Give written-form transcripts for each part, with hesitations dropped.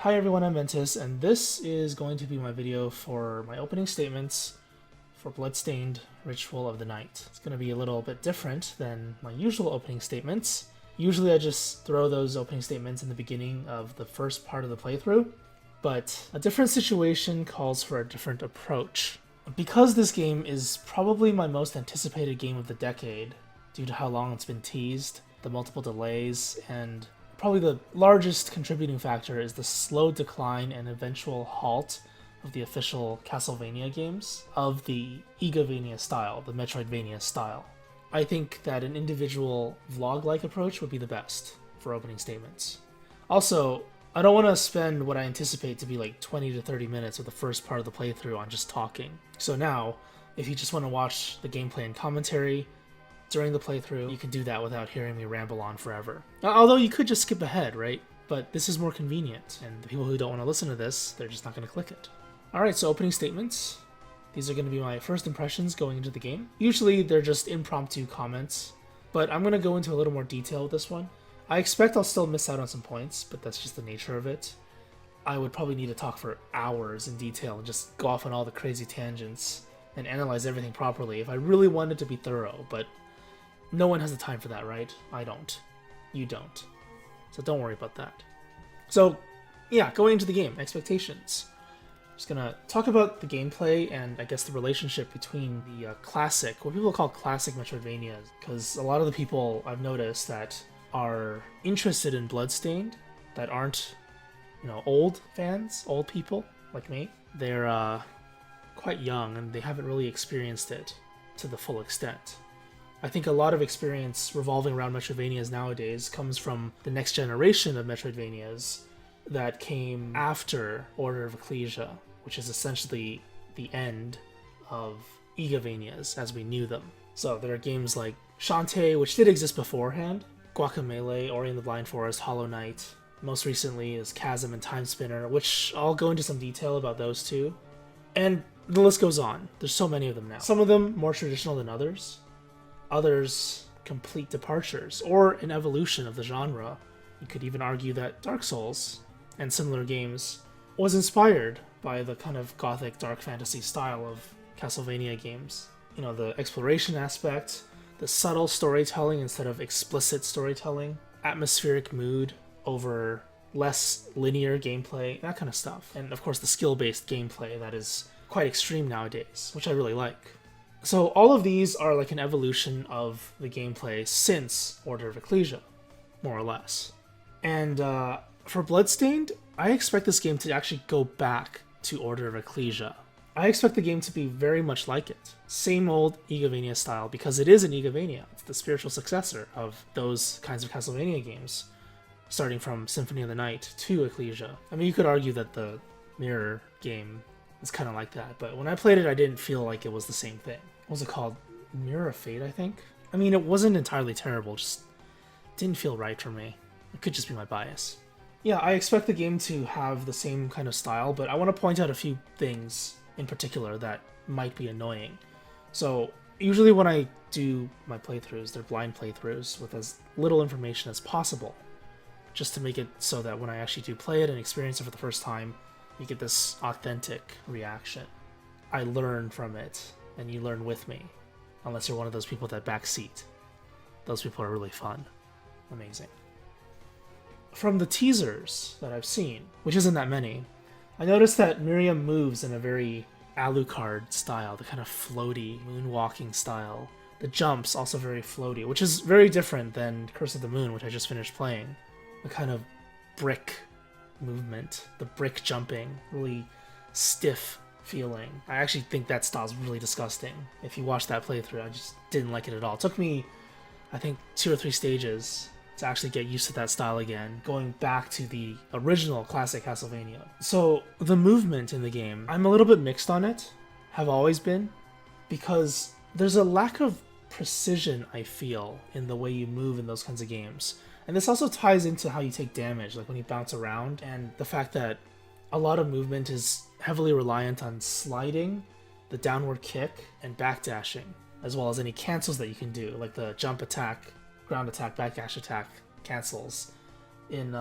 Hi everyone, I'm Ventus, and this is going to be my video for my opening statements for Bloodstained Ritual of the Night. It's going to be a little bit different than my usual opening statements. Usually I just throw those opening statements in the beginning of the first part of the playthrough, but a different situation calls for a different approach. Because this game is probably my most anticipated game of the decade, due to how long it's been teased, the multiple delays, and probably the largest contributing factor is the slow decline and eventual halt of the official Castlevania games of the Igavania style, the Metroidvania style. I think that an individual vlog-like approach would be the best for opening statements. Also, I don't want to spend what I anticipate to be like 20 to 30 minutes of the first part of the playthrough on just talking. So now, if you just want to watch the gameplay and commentary during the playthrough, you can do that without hearing me ramble on forever. Although you could just skip ahead, right? But this is more convenient, and the people who don't want to listen to this, they're just not going to click it. Alright, so opening statements. These are going to be my first impressions going into the game. Usually they're just impromptu comments, but I'm going to go into a little more detail with this one. I expect I'll still miss out on some points, but that's just the nature of it. I would probably need to talk for hours in detail and just go off on all the crazy tangents and analyze everything properly if I really wanted to be thorough, but no one has the time for that, right? I don't. You don't. So don't worry about that. So, yeah, going into the game, expectations. Just gonna talk about the gameplay and I guess the relationship between the classic, what people call classic Metroidvanias, because a lot of the people I've noticed that are interested in Bloodstained, that aren't, old fans, old people like me, they're quite young and they haven't really experienced it to the full extent. I think a lot of experience revolving around Metroidvanias nowadays comes from the next generation of Metroidvanias that came after Order of Ecclesia, which is essentially the end of Igavanias as we knew them. So there are games like Shantae, which did exist beforehand, Guacamelee, Ori and the Blind Forest, Hollow Knight. Most recently is Chasm and Time Spinner, which I'll go into some detail about those two. And the list goes on. There's so many of them now. Some of them more traditional than others. Others complete departures, or an evolution of the genre. You could even argue that Dark Souls and similar games was inspired by the kind of gothic dark fantasy style of Castlevania games. The exploration aspect, the subtle storytelling instead of explicit storytelling, atmospheric mood over less linear gameplay, that kind of stuff. And of course the skill-based gameplay that is quite extreme nowadays, which I really like. So all of these are like an evolution of the gameplay since Order of Ecclesia, more or less. And for Bloodstained, I expect this game to actually go back to Order of Ecclesia. I expect the game to be very much like it. Same old Igavania style, because it is an Igavania. It's the spiritual successor of those kinds of Castlevania games, starting from Symphony of the Night to Ecclesia. I mean, you could argue that the Mirror game is kind of like that, but when I played it, I didn't feel like it was the same thing. What was it called? Mirror of Fate, I think? I mean, it wasn't entirely terrible, just didn't feel right for me. It could just be my bias. Yeah, I expect the game to have the same kind of style, but I want to point out a few things in particular that might be annoying. So, usually when I do my playthroughs, they're blind playthroughs with as little information as possible, just to make it so that when I actually do play it and experience it for the first time, you get this authentic reaction. I learn from it, and you learn with me, unless you're one of those people that backseat. Those people are really fun. Amazing. From the teasers that I've seen, which isn't that many, I noticed that Miriam moves in a very Alucard style, the kind of floaty, moonwalking style. The jumps also very floaty, which is very different than Curse of the Moon, which I just finished playing. The kind of brick movement, the brick jumping, really stiff feeling. I actually think that style's really disgusting. If you watch that playthrough, I just didn't like it at all. It took me, I think, 2 or 3 stages to actually get used to that style again, going back to the original classic Castlevania. So the movement in the game, I'm a little bit mixed on it, have always been, because there's a lack of precision, I feel, in the way you move in those kinds of games. And this also ties into how you take damage, like when you bounce around, and the fact that a lot of movement is heavily reliant on sliding, the downward kick, and backdashing, as well as any cancels that you can do, like the jump attack, ground attack, backdash attack cancels in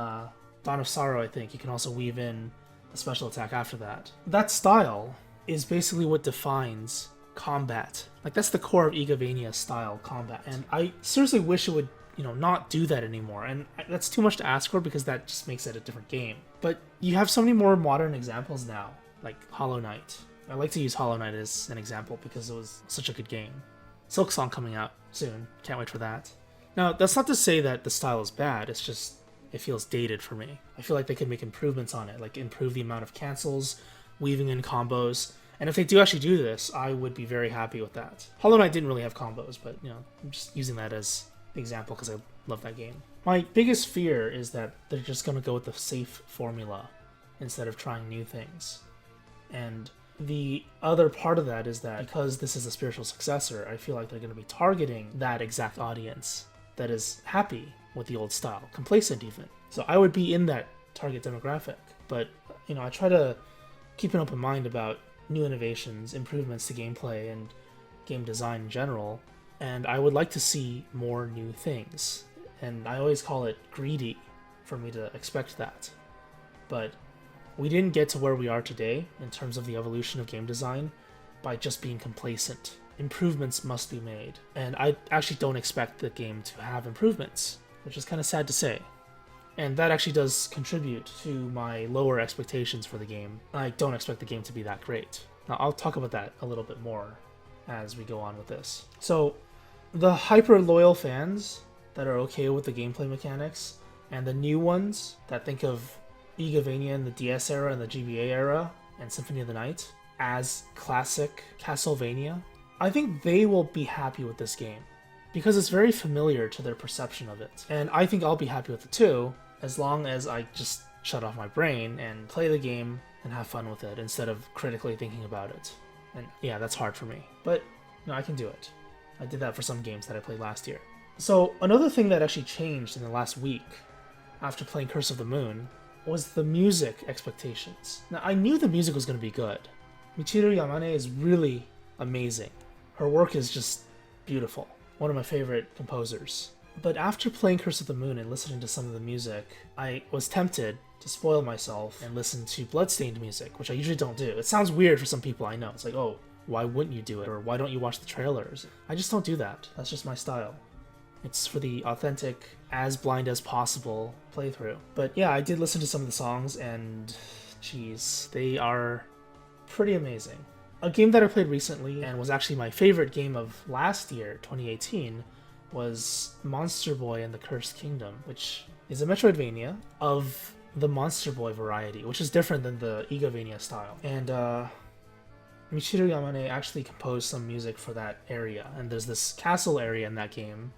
Dawn of Sorrow, I think, you can also weave in a special attack after that. That style is basically what defines combat. Like, that's the core of Igavania style combat. And I seriously wish it would, not do that anymore. And that's too much to ask for because that just makes it a different game. But you have so many more modern examples now, like Hollow Knight. I like to use Hollow Knight as an example because it was such a good game. Silksong coming out soon. Can't wait for that. Now, that's not to say that the style is bad. It's just, it feels dated for me. I feel like they could make improvements on it, like improve the amount of cancels, weaving in combos. And if they do actually do this, I would be very happy with that. Hollow Knight didn't really have combos, but, I'm just using that as an example because I love that game. My biggest fear is that they're just going to go with the safe formula instead of trying new things. And the other part of that is that because this is a spiritual successor, I feel like they're going to be targeting that exact audience that is happy with the old style, complacent even. So I would be in that target demographic. But, I try to keep an open mind about new innovations, improvements to gameplay and game design in general, and I would like to see more new things. And I always call it greedy for me to expect that. But we didn't get to where we are today in terms of the evolution of game design by just being complacent. Improvements must be made, and I actually don't expect the game to have improvements, which is kind of sad to say. And that actually does contribute to my lower expectations for the game. I don't expect the game to be that great. Now, I'll talk about that a little bit more as we go on with this. So, the hyper-loyal fans that are okay with the gameplay mechanics, and the new ones that think of Igavania in the DS era and the GBA era, and Symphony of the Night as classic Castlevania, I think they will be happy with this game, because it's very familiar to their perception of it. And I think I'll be happy with it too, as long as I just shut off my brain and play the game and have fun with it instead of critically thinking about it. And yeah, that's hard for me, but I can do it. I did that for some games that I played last year. So another thing that actually changed in the last week after playing Curse of the Moon was the music expectations. Now, I knew the music was going to be good. Michiru Yamane is really amazing. Her work is just beautiful. One of my favorite composers. But after playing Curse of the Moon and listening to some of the music, I was tempted to spoil myself and listen to Bloodstained music, which I usually don't do. It sounds weird for some people I know. It's like, oh, why wouldn't you do it? Or why don't you watch the trailers? I just don't do that. That's just my style. It's for the authentic, as blind as possible playthrough. But yeah, I did listen to some of the songs, and geez, they are pretty amazing. A game that I played recently, and was actually my favorite game of last year, 2018, was Monster Boy and the Cursed Kingdom, which is a Metroidvania of the Monster Boy variety, which is different than the Igavania style. And Michiru Yamane actually composed some music for that area, and there's this castle area in that game.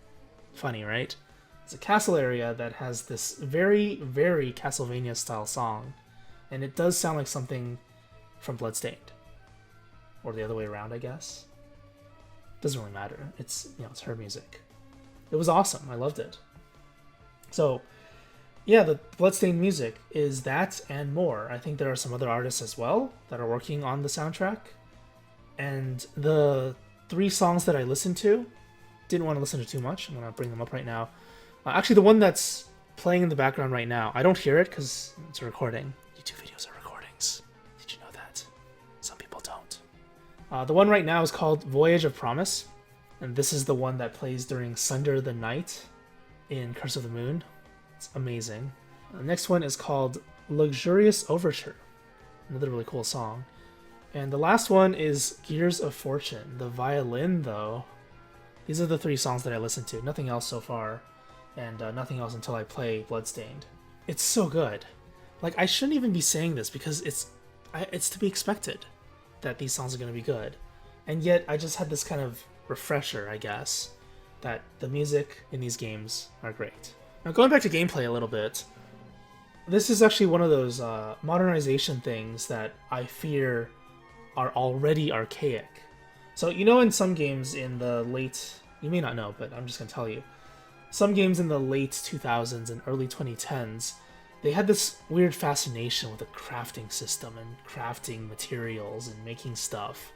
Funny, right? It's a castle area that has this very, very Castlevania style song, and it does sound like something from Bloodstained. Or the other way around, I guess. Doesn't really matter. It's her music. It was awesome. I loved it. So, yeah, the Bloodstained music is that and more. I think there are some other artists as well that are working on the soundtrack. And the 3 songs that I listened to, didn't want to listen to too much. I'm going to bring them up right now. Actually, the one that's playing in the background right now, I don't hear it because it's a recording. YouTube videos are recordings. Did you know that? Some people don't. The one right now is called Voyage of Promise. And this is the one that plays during Sunder the Night in Curse of the Moon. It's amazing. The next one is called Luxurious Overture. Another really cool song. And the last one is Gears of Fortune. The violin, though. These are the 3 songs that I listened to. Nothing else so far. And nothing else until I play Bloodstained. It's so good. Like, I shouldn't even be saying this because it's to be expected that these songs are going to be good. And yet, I just had this kind of refresher, I guess, that the music in these games are great. Now, going back to gameplay a little bit, this is actually one of those modernization things that I fear are already archaic. So, in some games in the late... You may not know, but I'm just going to tell you. Some games in the late 2000s and early 2010s, they had this weird fascination with the crafting system and crafting materials and making stuff.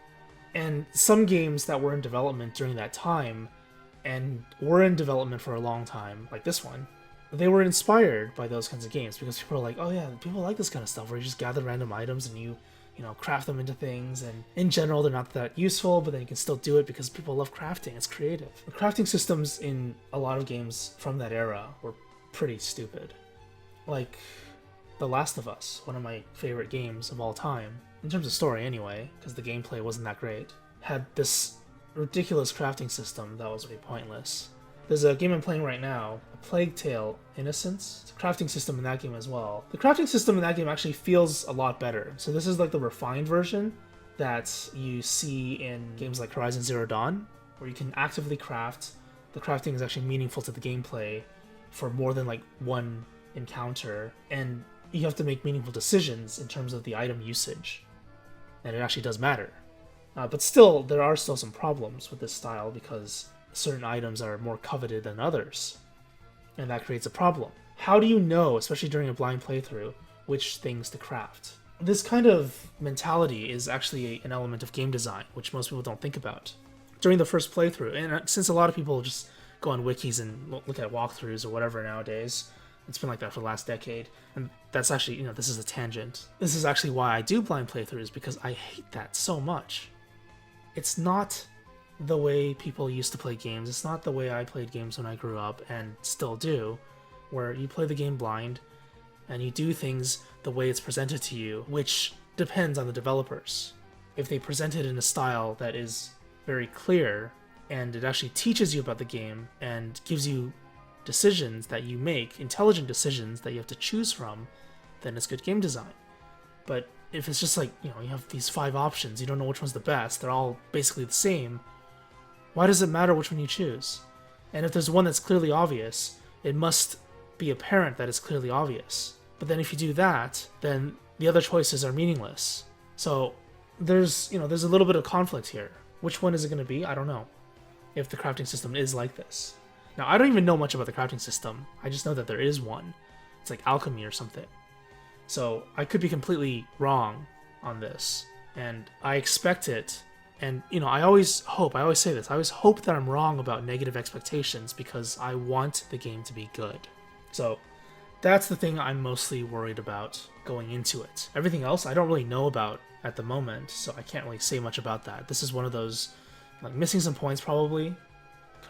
And some games that were in development during that time, and were in development for a long time, like this one, they were inspired by those kinds of games because people are like, oh yeah, people like this kind of stuff where you just gather random items and you craft them into things, and in general they're not that useful, but then you can still do it because people love crafting. It's creative. The crafting systems in a lot of games from that era were pretty stupid. Like The Last of Us, one of my favorite games of all time, in terms of story anyway, because the gameplay wasn't that great, had this ridiculous crafting system that was really pointless. There's a game I'm playing right now, A Plague Tale: Innocence. It's a crafting system in that game as well. The crafting system in that game actually feels a lot better. So this is like the refined version that you see in games like Horizon Zero Dawn, where you can actively craft. The crafting is actually meaningful to the gameplay for more than like one encounter, and you have to make meaningful decisions in terms of the item usage. And it actually does matter. But still, there are still some problems with this style because certain items are more coveted than others, and that creates a problem. How do you know, especially during a blind playthrough, which things to craft? This kind of mentality is actually an element of game design, which most people don't think about. During the first playthrough, and since a lot of people just go on wikis and look at walkthroughs or whatever nowadays, it's been like that for the last decade, and that's actually, this is a tangent. This is actually why I do blind playthroughs, because I hate that so much. It's not the way people used to play games. It's not the way I played games when I grew up and still do, where you play the game blind and you do things the way it's presented to you, which depends on the developers. If they present it in a style that is very clear and it actually teaches you about the game and gives you decisions that you make, intelligent decisions that you have to choose from, then it's good game design. But if it's just like, you have these 5 options, you don't know which one's the best, they're all basically the same, why does it matter which one you choose? And if there's one that's clearly obvious, it must be apparent that it's clearly obvious. But then if you do that, then the other choices are meaningless. So there's a little bit of conflict here. Which one is it going to be? I don't know. If the crafting system is like this. Now, I don't even know much about the crafting system. I just know that there is one. It's like alchemy or something. So I could be completely wrong on this. And I expect it. And, I always say this, I always hope that I'm wrong about negative expectations because I want the game to be good. So that's the thing I'm mostly worried about going into it. Everything else I don't really know about at the moment, so I can't really say much about that. This is one of those, like, missing some points probably.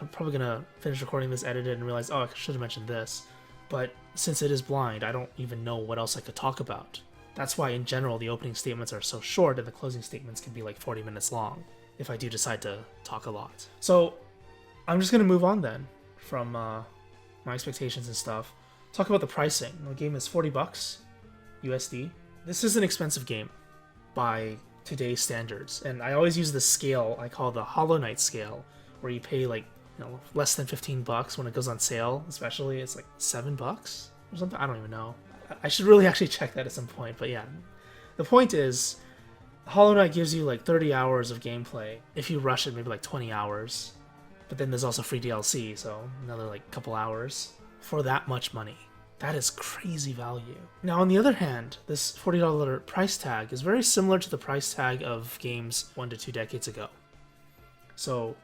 I'm probably going to finish recording this, edit it, and realize, oh, I should have mentioned this. But since it is blind, I don't even know what else I could talk about. That's why, in general, the opening statements are so short and the closing statements can be like 40 minutes long, if I do decide to talk a lot. So, I'm just going to move on then from my expectations and stuff. Talk about the pricing. The game is $40 USD. This is an expensive game by today's standards, and I always use the scale I call the Hollow Knight scale, where you pay like less than $15 when it goes on sale. Especially, it's like $7 or something. I don't even know. I should really actually check that at some point, but yeah. The point is, Hollow Knight gives you like 30 hours of gameplay. If you rush it, maybe like 20 hours. But then there's also free DLC, so another like couple hours for that much money. That is crazy value. Now, on the other hand, this $40 price tag is very similar to the price tag of games 1 to 2 decades ago. So,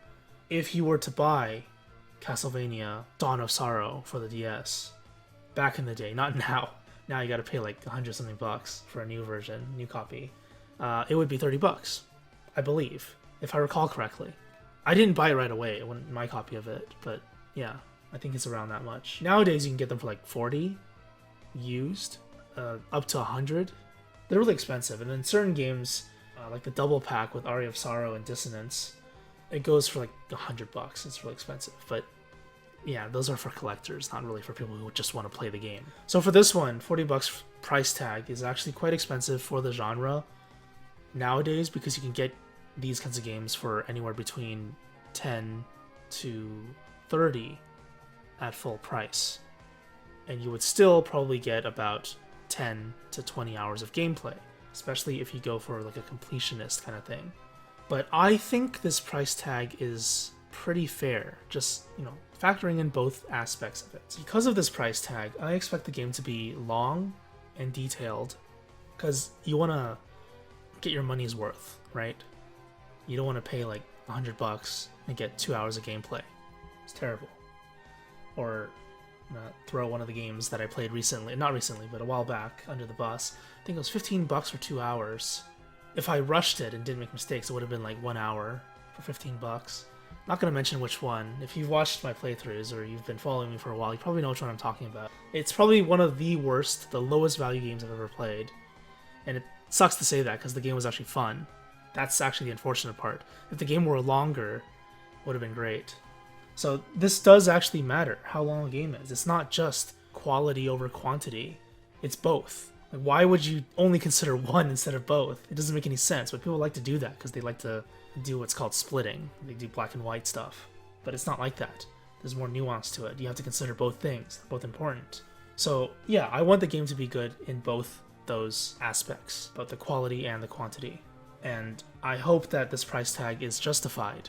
if you were to buy Castlevania Dawn of Sorrow for the DS, back in the day, not now, now you gotta pay like 100 something bucks for a new version, new copy, it would be $30, I believe, if I recall correctly. I didn't buy it right away, my copy of it, but yeah, I think it's around that much. Nowadays you can get them for like 40 used, up to 100. They're really expensive, and then certain games, like the double pack with Aria of Sorrow and Dissonance, it goes for like $100. It's really expensive, but yeah, those are for collectors, not really for people who just want to play the game. So for this one, $40 price tag is actually quite expensive for the genre nowadays, because you can get these kinds of games for anywhere between 10 to 30 at full price. And you would still probably get about 10 to 20 hours of gameplay, especially if you go for like a completionist kind of thing. But I think this price tag is pretty fair, just, factoring in both aspects of it. Because of this price tag, I expect the game to be long and detailed, because you want to get your money's worth, right? You don't want to pay like $100 and get 2 hours of gameplay. It's terrible. Or I'm gonna throw one of the games that I played recently, not recently, but a while back, under the bus. I think it was $15 for 2 hours. If I rushed it and didn't make mistakes, it would have been like 1 hour for $15. Not gonna mention which one. If you've watched my playthroughs or you've been following me for a while, you probably know which one I'm talking about. It's probably one of the worst, the lowest value games I've ever played. And it sucks to say that because the game was actually fun. That's actually the unfortunate part. If the game were longer, it would have been great. So this does actually matter, how long a game is. It's not just quality over quantity. It's both. Like, why would you only consider one instead of both? It doesn't make any sense, but people like to do that because they like to do what's called splitting. They do black and white stuff. But it's not like that. There's more nuance to it. You have to consider both things. They're both important. So yeah, I want the game to be good in both those aspects, both the quality and the quantity. And I hope that this price tag is justified.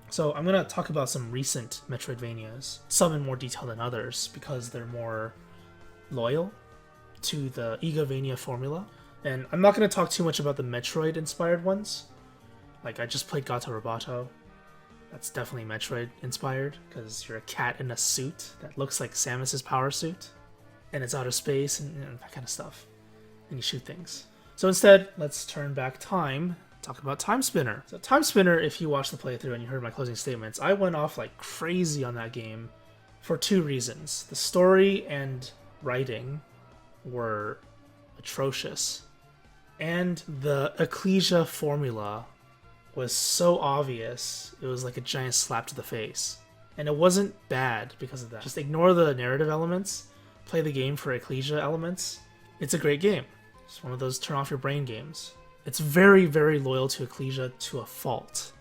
So I'm going to talk about some recent Metroidvanias, some in more detail than others, because they're more loyal to the Igavania formula. And I'm not going to talk too much about the Metroid-inspired ones. Like, I just played Gato Roboto. That's definitely Metroid-inspired, because you're a cat in a suit that looks like Samus's power suit, and it's outer space, and that kind of stuff. And you shoot things. So instead, let's turn back time, talk about Time Spinner. So Time Spinner, if you watched the playthrough and you heard my closing statements, I went off like crazy on that game for two reasons. The story and writing were atrocious, and the Ecclesia formula was so obvious, it was like a giant slap to the face. And it wasn't bad because of that. Just ignore the narrative elements, play the game for Ecclesia elements. It's a great game. It's one of those turn off your brain games. It's very, very loyal to Ecclesia to a fault.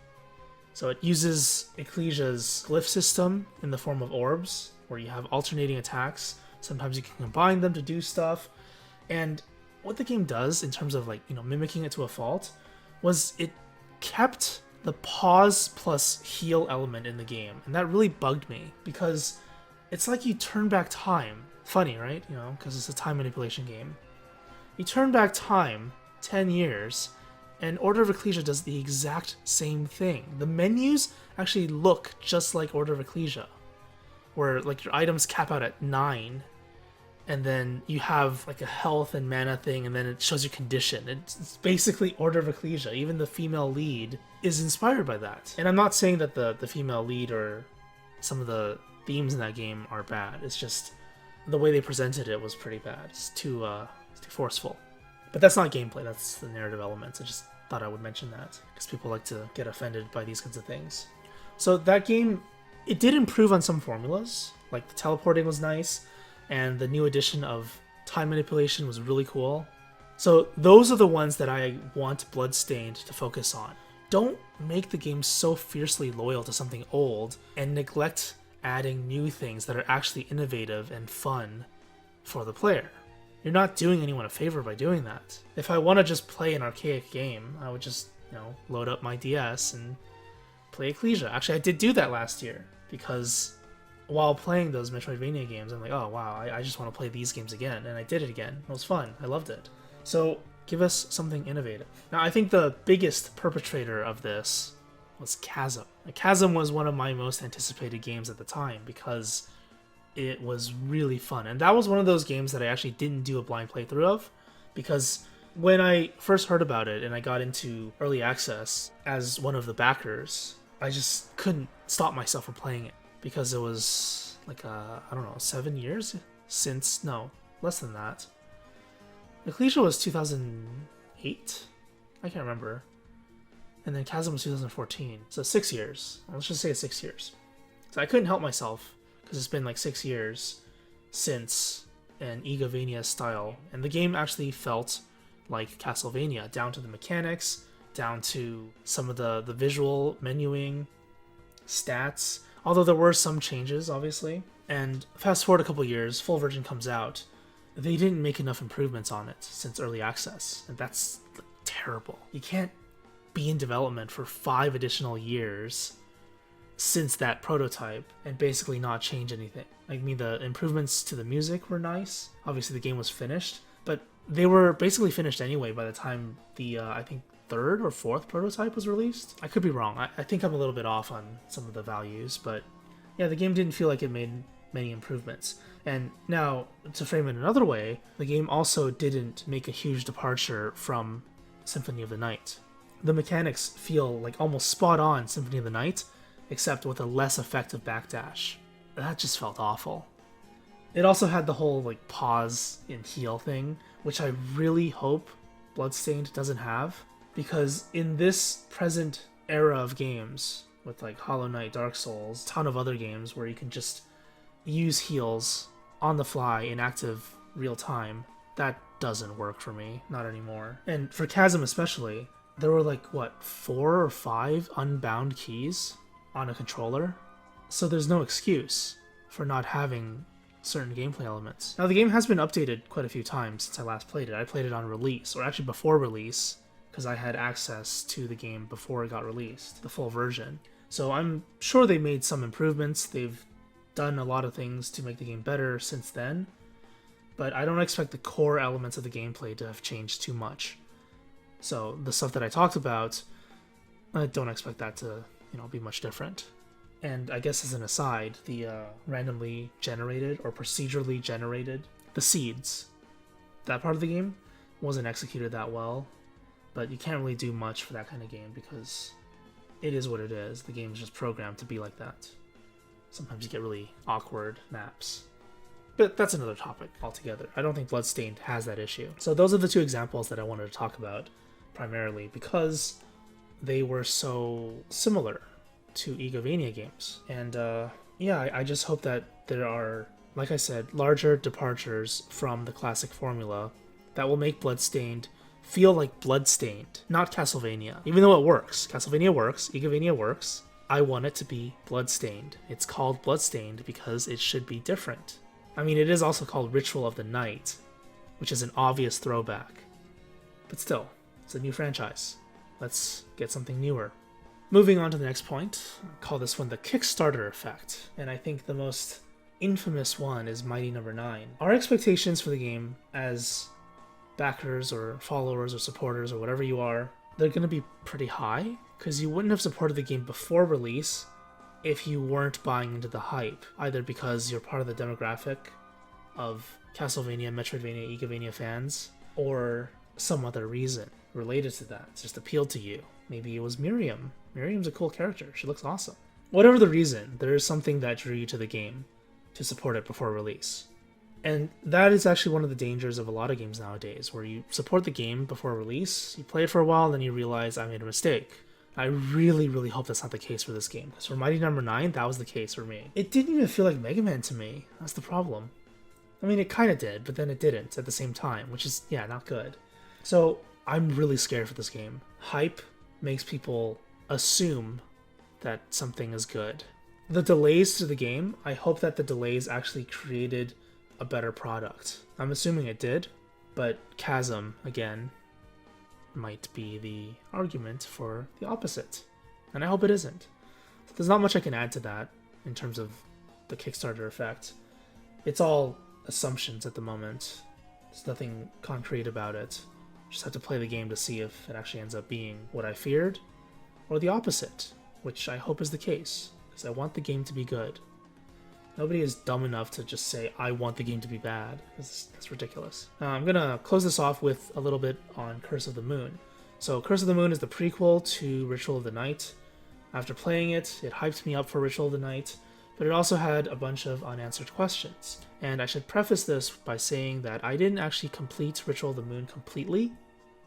So it uses Ecclesia's glyph system in the form of orbs, where you have alternating attacks. Sometimes you can combine them to do stuff. And what the game does in terms of, like, you know, mimicking it to a fault was it kept the pause plus heal element in the game. And that really bugged me because it's like you turn back time. Funny, right? You know, because it's a time manipulation game. You turn back time 10 years, and Order of Ecclesia does the exact same thing. The menus actually look just like Order of Ecclesia, where like your items cap out at 9, and then you have like a health and mana thing, and then it shows your condition. It's basically Order of Ecclesia. Even the female lead is inspired by that. And I'm not saying that the female lead or some of the themes in that game are bad. It's just the way they presented it was pretty bad. It's too forceful. But that's not gameplay, that's the narrative elements. I just thought I would mention that, because people like to get offended by these kinds of things. So that game, it did improve on some formulas, like the teleporting was nice, and the new addition of time manipulation was really cool. So those are the ones that I want Bloodstained to focus on. Don't make the game so fiercely loyal to something old, and neglect adding new things that are actually innovative and fun for the player. You're not doing anyone a favor by doing that. If I want to just play an archaic game, I would just, you know, load up my DS and play Ecclesia. Actually, I did do that last year, because while playing those Metroidvania games, I'm like, oh wow, I just want to play these games again. And I did it again. It was fun. I loved it. So give us something innovative. Now, I think the biggest perpetrator of this was Chasm. Chasm was one of my most anticipated games at the time, because it was really fun. And that was one of those games that I actually didn't do a blind playthrough of, because when I first heard about it and I got into early access as one of the backers, I just couldn't stop myself from playing it, because it was like, I don't know, 7 years since, no, less than that. Ecclesia was 2008? I can't remember. And then Chasm was 2014. So 6 years. Let's just say it's 6 years. So I couldn't help myself, because it's been like 6 years since an Igavania style, and the game actually felt like Castlevania, down to the mechanics, down to some of the visual menuing, stats, although there were some changes, obviously. And fast forward a couple years, full version comes out, they didn't make enough improvements on it since early access, and that's terrible. You can't be in development for 5 additional years since that prototype and basically not change anything. I mean, the improvements to the music were nice. Obviously the game was finished, but they were basically finished anyway by the time the, I think, 3rd or 4th prototype was released. I could be wrong. I think I'm a little bit off on some of the values, but yeah, the game didn't feel like it made many improvements. And now, to frame it another way, the game also didn't make a huge departure from Symphony of the Night. The mechanics feel like almost spot on Symphony of the Night, except with a less effective backdash. That just felt awful. It also had the whole like pause and heal thing, which I really hope Bloodstained doesn't have, because in this present era of games, with like Hollow Knight, Dark Souls, a ton of other games where you can just use heals on the fly in active real time, that doesn't work for me, not anymore. And for Chasm especially, there were like, what, 4 or 5 unbound keys on a controller? So there's no excuse for not having certain gameplay elements. Now the game has been updated quite a few times since I last played it. I played it on release, or actually before release, because I had access to the game before it got released, the full version. So I'm sure they made some improvements. They've done a lot of things to make the game better since then, but I don't expect the core elements of the gameplay to have changed too much. So the stuff that I talked about, I don't expect that to, be much different. And I guess as an aside, the randomly generated or procedurally generated, the seeds, that part of the game wasn't executed that well, but you can't really do much for that kind of game because it is what it is. The game is just programmed to be like that. Sometimes you get really awkward maps. But that's another topic altogether. I don't think Bloodstained has that issue. So those are the 2 examples that I wanted to talk about, primarily because they were so similar to Igavania games. And I just hope that there are, like I said, larger departures from the classic formula that will make Bloodstained feel like Bloodstained, not Castlevania. Even though it works. Castlevania works, Igavania works. I want it to be Bloodstained. It's called Bloodstained because it should be different. I mean, it is also called Ritual of the Night, which is an obvious throwback. But still, it's a new franchise. Let's get something newer. Moving on to the next point, I'll call this one the Kickstarter Effect, and I think the most infamous one is Mighty Number 9. Our expectations for the game as backers or followers or supporters or whatever you are, they're going to be pretty high, because you wouldn't have supported the game before release if you weren't buying into the hype, either because you're part of the demographic of Castlevania, Metroidvania, Igavania fans, or some other reason related to that. It just appealed to you. Maybe it was Miriam. Miriam's a cool character. She looks awesome. Whatever the reason, there is something that drew you to the game to support it before release. And that is actually one of the dangers of a lot of games nowadays, where you support the game before release, you play it for a while, and then you realize I made a mistake. I really, really hope that's not the case for this game, because for Mighty Number 9, that was the case for me. It didn't even feel like Mega Man to me. That's the problem. I mean, it kind of did, but then it didn't at the same time, which is, not good. So I'm really scared for this game. Hype makes people assume that something is good. The delays to the game, I hope that the delays actually created a better product. I'm assuming it did, but Chasm, again, might be the argument for the opposite. And I hope it isn't. There's not much I can add to that in terms of the Kickstarter effect. It's all assumptions at the moment. There's nothing concrete about it. Just have to play the game to see if it actually ends up being what I feared, or the opposite, which I hope is the case, because I want the game to be good. Nobody is dumb enough to just say, I want the game to be bad. That's ridiculous. I'm going to close this off with a little bit on Curse of the Moon. So Curse of the Moon is the prequel to Ritual of the Night. After playing it, it hyped me up for Ritual of the Night, but it also had a bunch of unanswered questions. And I should preface this by saying that I didn't actually complete Ritual of the Moon completely.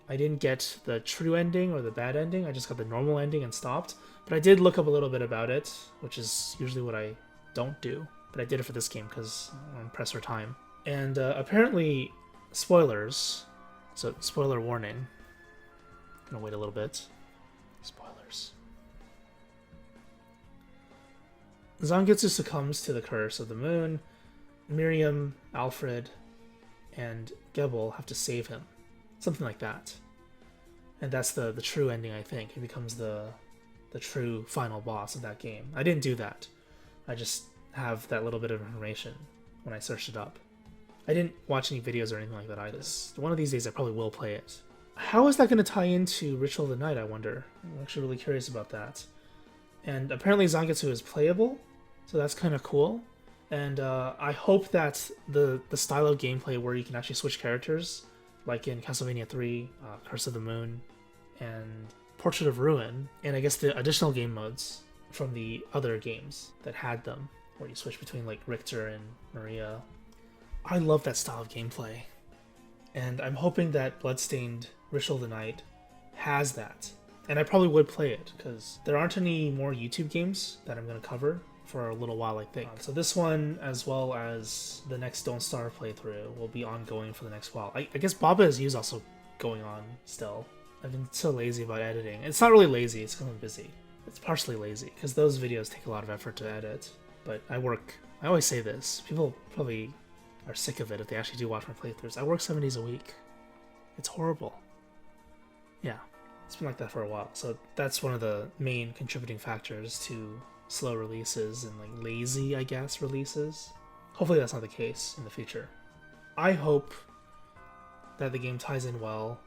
I didn't get the true ending or the bad ending, I just got the normal ending and stopped. But I did look up a little bit about it, which is usually what I don't do. But I did it for this game because I'm pressed for time. And apparently, spoilers. So, spoiler warning. Gonna wait a little bit. Spoilers. Zangetsu succumbs to the Curse of the Moon. Miriam, Alfred, and Gebel have to save him. Something like that. And that's the true ending, I think. He becomes the true final boss of that game. I didn't do that. I just have that little bit of information when I searched it up. I didn't watch any videos or anything like that either. One of these days I probably will play it. How is that going to tie into Ritual of the Night, I wonder? I'm actually really curious about that. And apparently Zangetsu is playable, so that's kind of cool. And I hope that the style of gameplay where you can actually switch characters, like in Castlevania 3, Curse of the Moon, and Portrait of Ruin, and I guess the additional game modes from the other games that had them, where you switch between like Richter and Maria. I love that style of gameplay. And I'm hoping that Bloodstained Ritual of the Night has that. And I probably would play it, because there aren't any more YouTube games that I'm going to cover for a little while, I think. So this one, as well as the next Don't Starve playthrough, will be ongoing for the next while. I guess Baba Is You is also going on still. I've been so lazy about editing. It's not really lazy, it's because I'm busy. It's partially lazy, because those videos take a lot of effort to edit. But I always say this, people probably are sick of it if they actually do watch my playthroughs. I work 7 days a week. It's horrible. Yeah, it's been like that for a while. So that's one of the main contributing factors to slow releases and like lazy, I guess, releases. Hopefully that's not the case in the future. I hope that the game ties in well,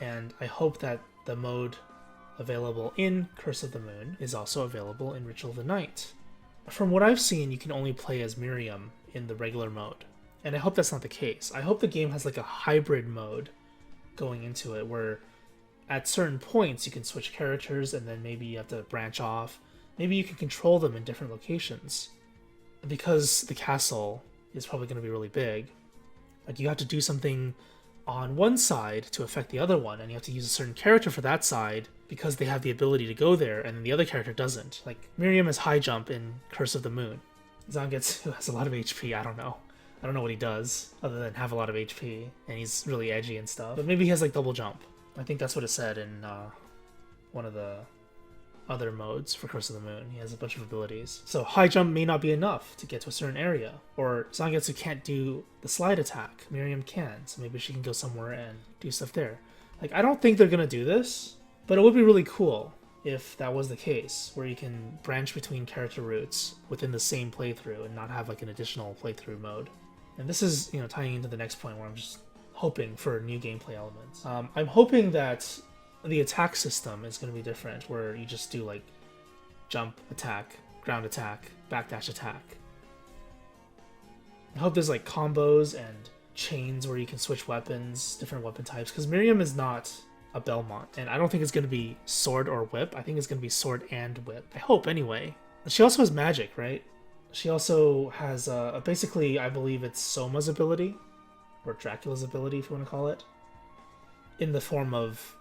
and I hope that the mode available in Curse of the Moon is also available in Ritual of the Night. From what I've seen, you can only play as Miriam in the regular mode, and I hope that's not the case. I hope the game has like a hybrid mode going into it, where at certain points you can switch characters and then maybe you have to branch off. Maybe you can control them in different locations. Because the castle is probably going to be really big, like you have to do something on one side to affect the other one, and you have to use a certain character for that side because they have the ability to go there, and then the other character doesn't. Like, Miriam has high jump in Curse of the Moon. Zangetsu has a lot of HP, I don't know. I don't know what he does, other than have a lot of HP, and he's really edgy and stuff. But maybe he has, like, double jump. I think that's what it said in one of the other modes for Curse of the Moon. He has a bunch of abilities. So high jump may not be enough to get to a certain area. Or Zangetsu can't do the slide attack. Miriam can, so maybe she can go somewhere and do stuff there. Like, I don't think they're gonna do this, but it would be really cool if that was the case, where you can branch between character routes within the same playthrough and not have like an additional playthrough mode. And this is, you know, tying into the next point where I'm just hoping for new gameplay elements. I'm hoping that the attack system is going to be different, where you just do like jump, attack, ground attack, backdash attack. I hope there's like combos and chains where you can switch weapons, different weapon types, because Miriam is not a Belmont, and I don't think it's going to be sword or whip. I think it's going to be sword and whip. I hope, anyway. She also has magic, right? She also has, basically, I believe it's Soma's ability, or Dracula's ability, if you want to call it, in the form of,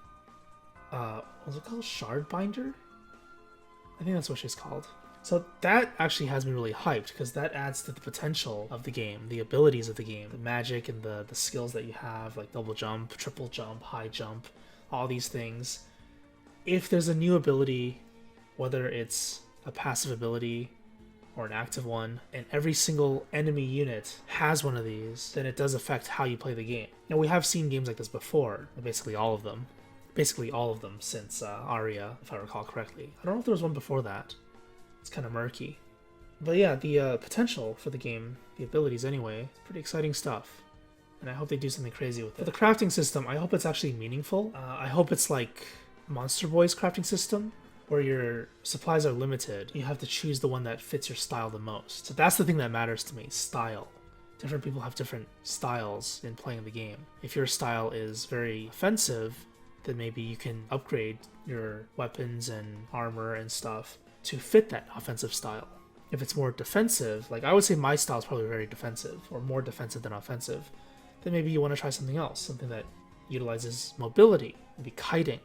what's it called? Shardbinder? I think that's what she's called. So that actually has me really hyped, because that adds to the potential of the game, the abilities of the game, the magic and the skills that you have, like double jump, triple jump, high jump, all these things. If there's a new ability, whether it's a passive ability or an active one, and every single enemy unit has one of these, then it does affect how you play the game. Now, we have seen games like this before, basically all of them. Basically all of them since Aria, if I recall correctly. I don't know if there was one before that. It's kind of murky. But yeah, the potential for the game, the abilities anyway, pretty exciting stuff. And I hope they do something crazy with it. For the crafting system, I hope it's actually meaningful. I hope it's like Monster Boy's crafting system, where your supplies are limited. You have to choose the one that fits your style the most. So that's the thing that matters to me, style. Different people have different styles in playing the game. If your style is very offensive, then maybe you can upgrade your weapons and armor and stuff to fit that offensive style. If it's more defensive, like I would say my style is probably very defensive, or more defensive than offensive, then maybe you want to try something else, something that utilizes mobility, maybe kiting.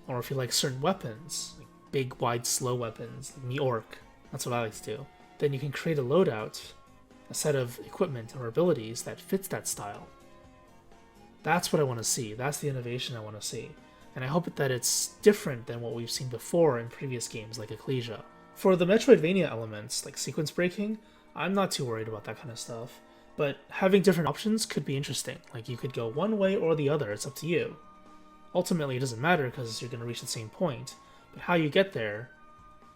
Or if you like certain weapons, like big, wide, slow weapons, like Miork, that's what I like to do, then you can create a loadout, a set of equipment or abilities that fits that style. That's what I want to see. That's the innovation I want to see. And I hope that it's different than what we've seen before in previous games like Ecclesia. For the Metroidvania elements, like sequence breaking, I'm not too worried about that kind of stuff. But having different options could be interesting. Like, you could go one way or the other, it's up to you. Ultimately, it doesn't matter because you're going to reach the same point. But how you get there,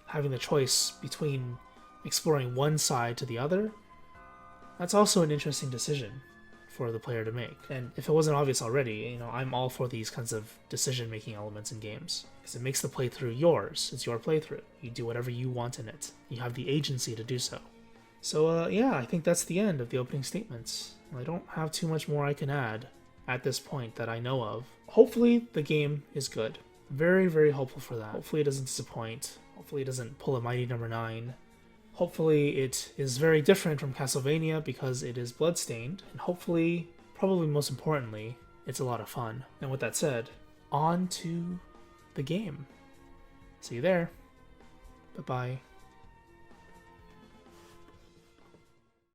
having the choice between exploring one side to the other, that's also an interesting decision for the player to make. And if it wasn't obvious already, you know, I'm all for these kinds of decision-making elements in games, because it makes the playthrough yours. It's your playthrough. You do whatever you want in it. You have the agency to do so. So yeah, I think that's the end of the opening statements. I don't have too much more I can add at this point that I know of. Hopefully the game is good. Very, very hopeful for that. Hopefully it doesn't disappoint. Hopefully it doesn't pull a mighty number 9. Hopefully it is very different from Castlevania because it is Bloodstained. And hopefully, probably most importantly, it's a lot of fun. And with that said, on to the game. See you there. Bye-bye.